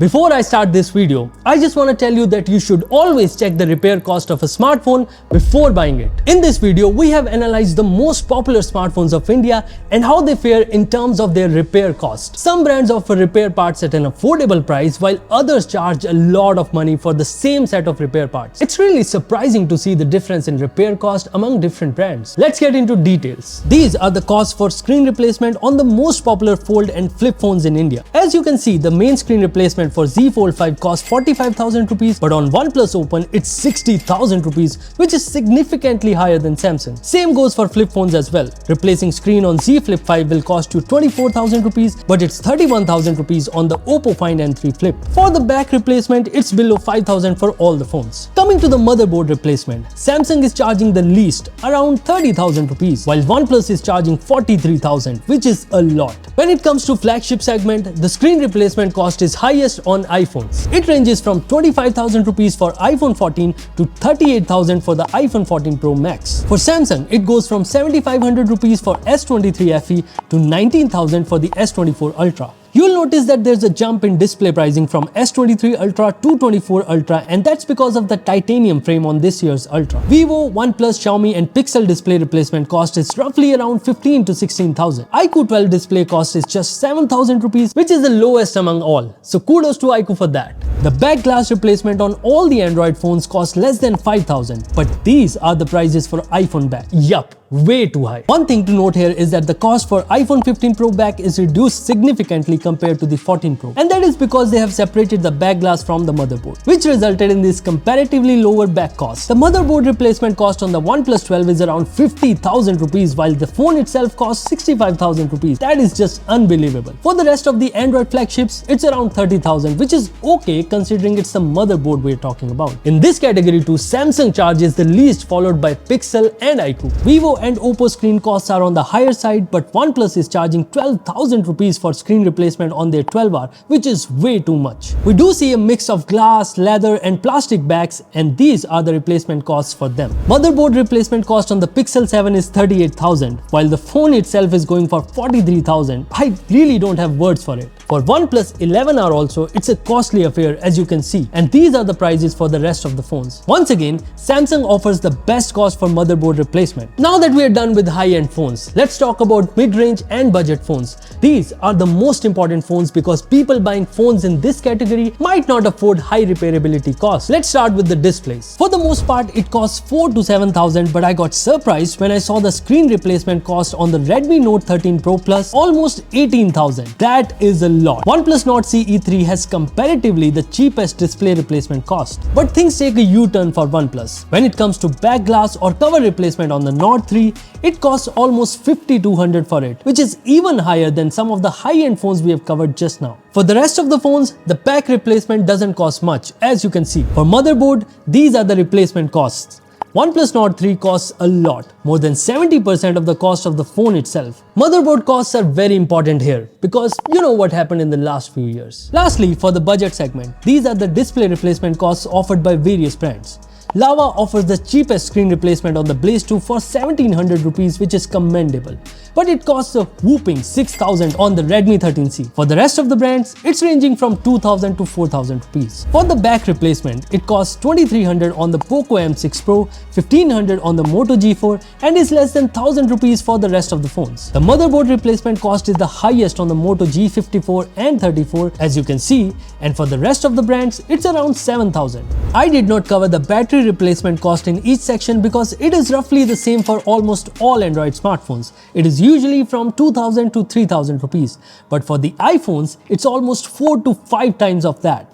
Before I start this video, I just want to tell you that you should always check the repair cost of a smartphone before buying it. In this video, we have analyzed the most popular smartphones of India and how they fare in terms of their repair cost. Some brands offer repair parts at an affordable price while others charge a lot of money for the same set of repair parts. It's really surprising to see the difference in repair cost among different brands. Let's get into details. These are the costs for screen replacement on the most popular fold and flip phones in India. As you can see, the main screen replacement for Z Fold 5 costs 45,000 rupees, but on OnePlus Open it's 60,000 rupees, which is significantly higher than Samsung. Same goes for flip phones as well. Replacing screen on Z Flip 5 will cost you 24,000 rupees, but it's 31,000 rupees on the Oppo Find N3 Flip. For the back replacement, it's below 5,000 for all the phones. Coming to the motherboard replacement, Samsung is charging the least, around 30,000 rupees, while OnePlus is charging 43,000, which is a lot. When it comes to flagship segment, the screen replacement cost is highest on iPhones. It ranges from 25,000 rupees for iPhone 14 to 38,000 for the iPhone 14 Pro Max. For Samsung, it goes from 7,500 rupees for S23 FE to 19,000 for the S24 Ultra. You'll notice that there's a jump in display pricing from S23 Ultra to 24 Ultra, and that's because of the titanium frame on this year's Ultra. Vivo, OnePlus, Xiaomi and Pixel display replacement cost is roughly around 15 to 16,000. iQOO 12 display cost is just 7,000 rupees, which is the lowest among all. So kudos to iQOO for that. The back glass replacement on all the Android phones costs less than 5,000, but these are the prices for iPhone back. Yup, way too high. One thing to note here is that the cost for iPhone 15 Pro back is reduced significantly compared to the 14 Pro, and that is because they have separated the back glass from the motherboard, which resulted in this comparatively lower back cost. The motherboard replacement cost on the OnePlus 12 is around 50,000 rupees, while the phone itself costs 65,000 rupees. That is just unbelievable. For the rest of the Android flagships, it's around 30,000, which is okay considering it's the motherboard we're talking about. In this category too, Samsung charges the least, followed by Pixel and iQOO. Vivo and Oppo screen costs are on the higher side, but OnePlus is charging 12,000 rupees for screen replacement on their 12R, which is way too much. We do see a mix of glass, leather and plastic backs, and these are the replacement costs for them. Motherboard replacement cost on the Pixel 7 is 38,000, while the phone itself is going for 43,000. I really don't have words for it. For OnePlus 11R also, it's a costly affair as you can see, and these are the prices for the rest of the phones. Once again, Samsung offers the best cost for motherboard replacement. Now that we are done with high-end phones, let's talk about mid-range and budget phones. These are the most important phones because people buying phones in this category might not afford high repairability costs. Let's start with the displays. For the most part, it costs 4 to 7,000, but I got surprised when I saw the screen replacement cost on the Redmi Note 13 Pro Plus almost 18,000. That is a lot. OnePlus Nord CE 3 has comparatively the cheapest display replacement cost. But things take a U-turn for OnePlus. When it comes to back glass or cover replacement on the Nord 3, it costs almost 5,200 for it, which is even higher than some of the high-end phones we have covered just now. For the rest of the phones, the back replacement doesn't cost much, as you can see. For motherboard, these are the replacement costs. OnePlus Nord 3 costs a lot, more than 70% of the cost of the phone itself. Motherboard costs are very important here because you know what happened in the last few years. Lastly, for the budget segment, these are the display replacement costs offered by various brands. Lava offers the cheapest screen replacement on the Blaze 2 for 1,700 rupees, which is commendable. But it costs a whooping 6,000 on the Redmi 13C. For the rest of the brands, it's ranging from 2,000 to 4,000 rupees. For the back replacement, it costs 2,300 on the Poco M6 Pro, 1,500 on the Moto G4, and is less than 1,000 rupees for the rest of the phones. The motherboard replacement cost is the highest on the Moto G54 and 34, as you can see, and for the rest of the brands, it's around 7,000. I did not cover the battery replacement cost in each section because it is roughly the same for almost all Android smartphones. It is usually from 2,000 to 3,000 rupees, but for the iPhones, it's almost 4 to 5 times of that.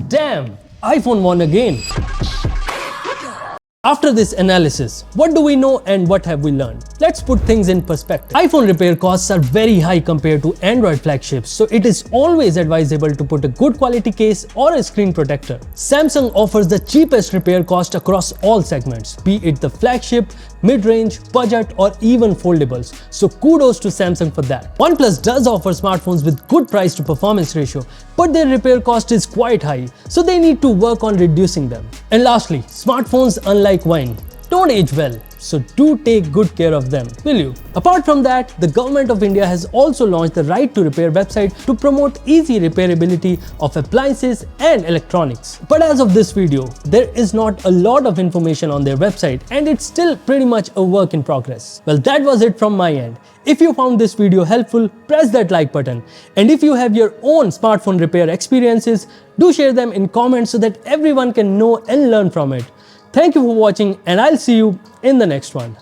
Damn, iPhone won again. After this analysis, what do we know and what have we learned? Let's put things in perspective. iPhone repair costs are very high compared to Android flagships, so it is always advisable to put a good quality case or a screen protector. Samsung offers the cheapest repair cost across all segments, be it the flagship, mid-range, budget or even foldables, so kudos to Samsung for that. OnePlus does offer smartphones with good price to performance ratio, but their repair cost is quite high, so they need to work on reducing them. And lastly, smartphones, unlike wine, don't age well. So do take good care of them, will you? Apart from that, the government of India has also launched the Right to Repair website to promote easy repairability of appliances and electronics. But as of this video, there is not a lot of information on their website and it's still pretty much a work in progress. Well, that was it from my end. If you found this video helpful, press that like button. And if you have your own smartphone repair experiences, do share them in comments so that everyone can know and learn from it. Thank you for watching and I'll see you in the next one.